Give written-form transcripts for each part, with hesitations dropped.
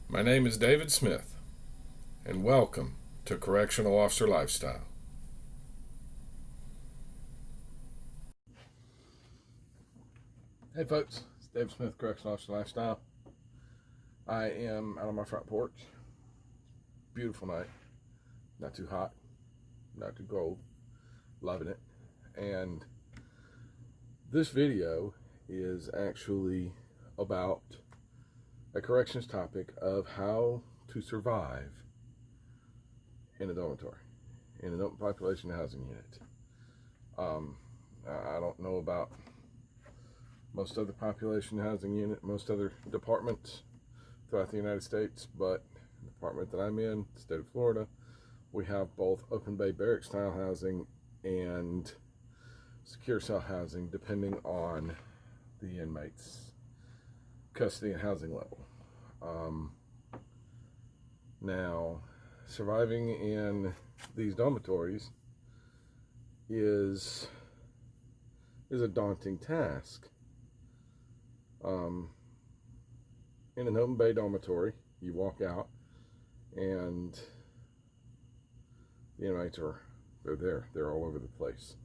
My name is David Smith, and welcome to Correctional Officer Lifestyle. Hey folks, it's David Smith, Correctional Officer Lifestyle. I am out on my front porch. Beautiful night. Not too hot, not too cold. Loving it. And this video is actually about a corrections topic of how to survive in a dormitory, in an open population housing unit. I don't know about most other population housing unit, most other departments throughout the United States, but the department that I'm in, the state of Florida, we have both open bay barrack style housing and secure cell housing, depending on the inmate's custody and housing level. Now, surviving in these dormitories is a daunting task. In an open bay dormitory, you walk out and the inmates they're there. They're all over the place.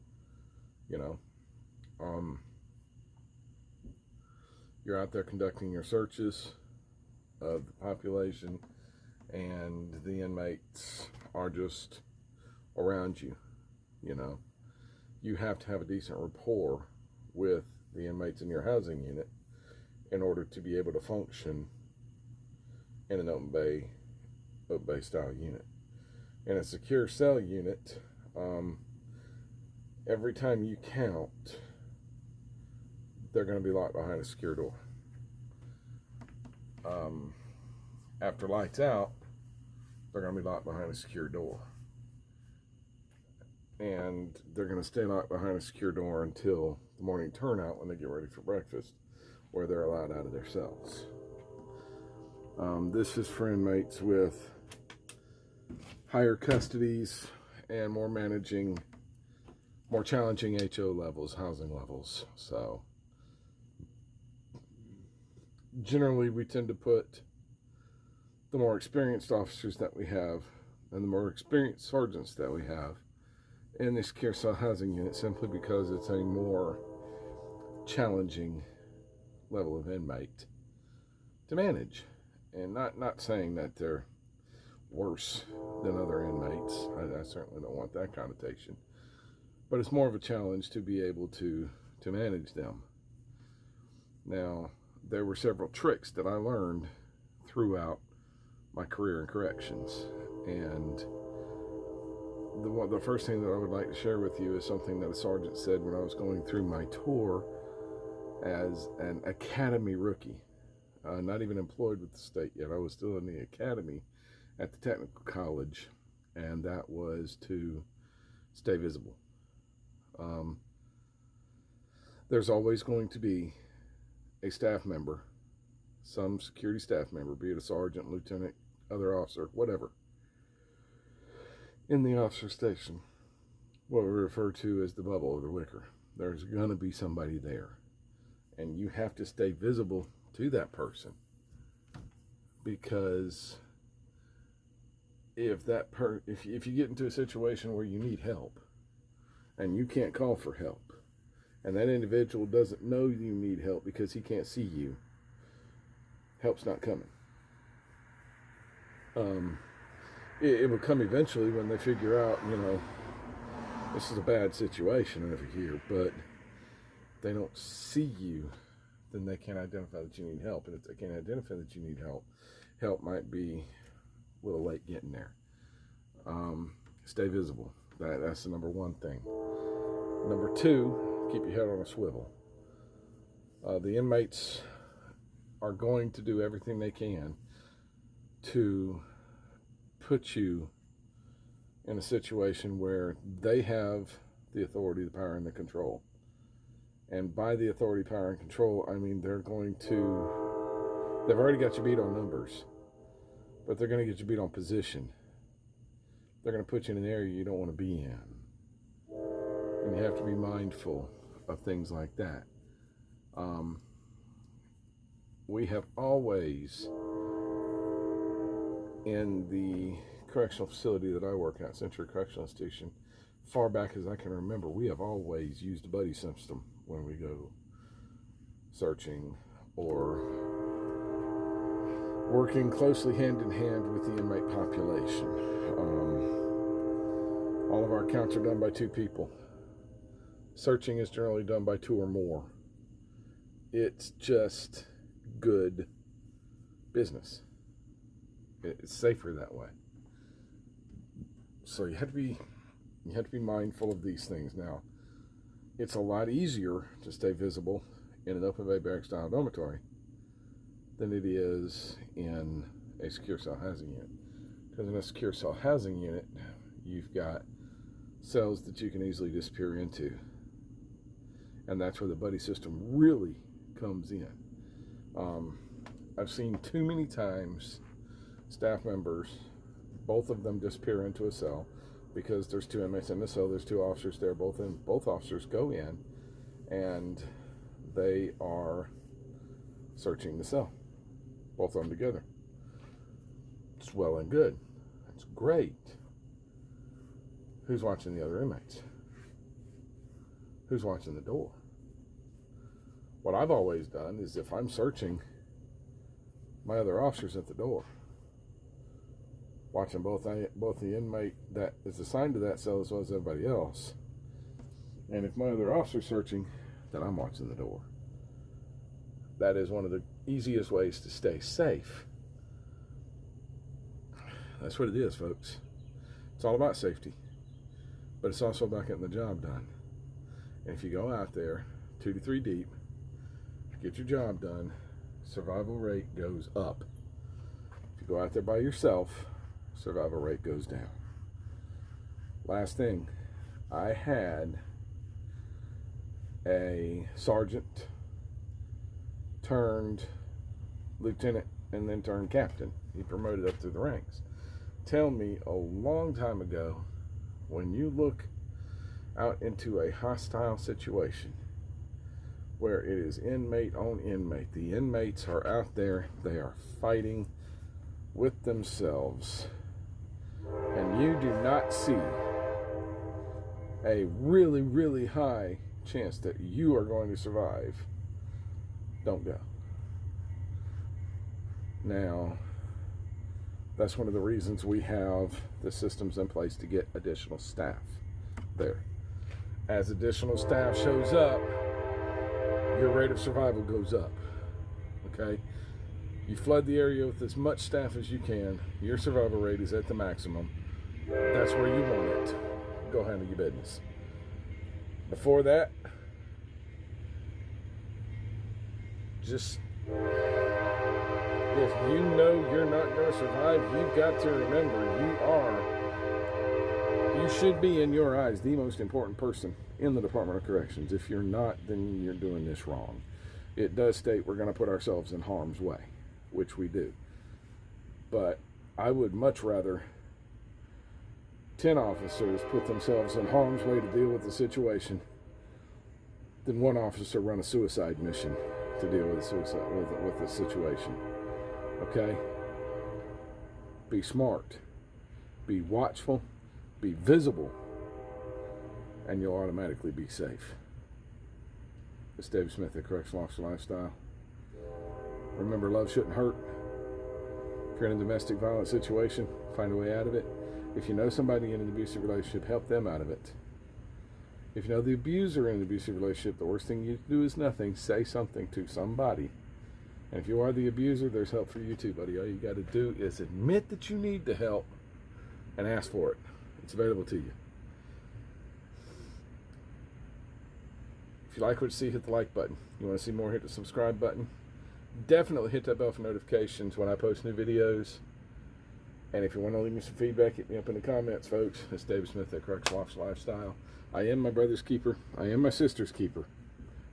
You're out there conducting your searches of the population, and the inmates are just around you. You have to have a decent rapport with the inmates in your housing unit in order to be able to function in an open bay style unit. In a secure cell unit, every time you count, they're going to be locked behind a secure door. After lights out, they're going to be locked behind a secure door. And they're going to stay locked behind a secure door until the morning turnout, when they get ready for breakfast, where they're allowed out of their cells. This is for inmates with higher custodies and more challenging HO levels, housing levels. So generally we tend to put the more experienced officers that we have and the more experienced sergeants that we have in the secure cell housing unit, simply because it's a more challenging level of inmate to manage. And not saying that they're worse than other inmates. I certainly don't want that connotation. But it's more of a challenge to be able to manage them. Now, there were several tricks that I learned throughout my career in corrections. And the first thing that I would like to share with you is something that a sergeant said when I was going through my tour as an academy rookie. Not even employed with the state yet. I was still in the academy at the technical college, and that was to stay visible. There's always going to be a staff member, some security staff member, be it a sergeant, lieutenant, other officer, whatever, in the officer station, what we refer to as the bubble or the wicker. There's going to be somebody there, and you have to stay visible to that person, because if you get into a situation where you need help and you can't call for help, and that individual doesn't know you need help because he can't see you, help's not coming. It will come eventually when they figure out, this is a bad situation over here, but they don't see you, then they can't identify that you need help. And if they can't identify that you need help might be a little late getting there. Stay visible. That's the number one thing. Number two, keep your head on a swivel. The inmates are going to do everything they can to put you in a situation where they have the authority, the power, and the control. And by the authority, power, and control, I mean they've already got you beat on numbers, but they're going to get you beat on position. They're going to put you in an area you don't want to be in. And you have to be mindful of things like that. We have always in the correctional facility that I work at, Century Correctional Institution, far back as I can remember, we have always used a buddy system when we go searching or working closely hand in hand with the inmate population. All of our counts are done by 2 people. Searching is generally done by 2 or more. It's just good business. It's safer that way. So you have to be mindful of these things. Now, it's a lot easier to stay visible in an open bay barrack style dormitory than it is in a secure cell housing unit. Because in a secure cell housing unit, you've got cells that you can easily disappear into. And that's where the buddy system really comes in. I've seen too many times staff members, both of them disappear into a cell because there's 2 inmates in the cell, there's 2 officers there, both officers go in and they are searching the cell, both of them together. It's well and good. That's great. Who's watching the other inmates? Who's watching the door? What I've always done is if I'm searching, my other officer's at the door, watching both the inmate that is assigned to that cell as well as everybody else. And if my other officer's searching, then I'm watching the door. That is one of the easiest ways to stay safe. That's what it is, folks. It's all about safety, but it's also about getting the job done. And if you go out there 2 to 3 deep, get your job done, survival rate goes up. If you go out there by yourself, survival rate goes down. Last thing, I had a sergeant turned lieutenant and then turned captain. He promoted up through the ranks. Tell me a long time ago, when you look out into a hostile situation where it is inmate on inmate, the inmates are out there, they are fighting with themselves, and you do not see a really, really high chance that you are going to survive, don't go. Now, that's one of the reasons we have the systems in place to get additional staff there. As additional staff shows up, your rate of survival goes up, okay? You flood the area with as much staff as you can, your survival rate is at the maximum. That's where you want it. Go handle your business. Before that, just, if you know you're not going to survive, you've got to remember you should be, in your eyes, the most important person in the Department of Corrections. If you're not, then you're doing this wrong. It does state we're going to put ourselves in harm's way, which we do. But I would much rather 10 officers put themselves in harm's way to deal with the situation than 1 officer run a suicide mission to deal with the situation. Okay? Be smart. Be watchful. Be visible. And you'll automatically be safe. It's David Smith at Correctional Officer Lifestyle. Remember, love shouldn't hurt. If you're in a domestic violence situation, find a way out of it. If you know somebody in an abusive relationship, help them out of it. If you know the abuser in an abusive relationship, the worst thing you can do is nothing. Say something to somebody. And if you are the abuser, there's help for you too, buddy. All you got to do is admit that you need the help and ask for it. It's available to you. If you like what you see, hit the like button. You want to see more, hit the subscribe button. Definitely hit that bell for notifications when I post new videos. And if you want to leave me some feedback, hit me up in the comments, folks. It's David Smith at Correctional Officer Lifestyle. I am my brother's keeper. I am my sister's keeper.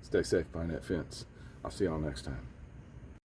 Stay safe behind that fence. I'll see y'all next time.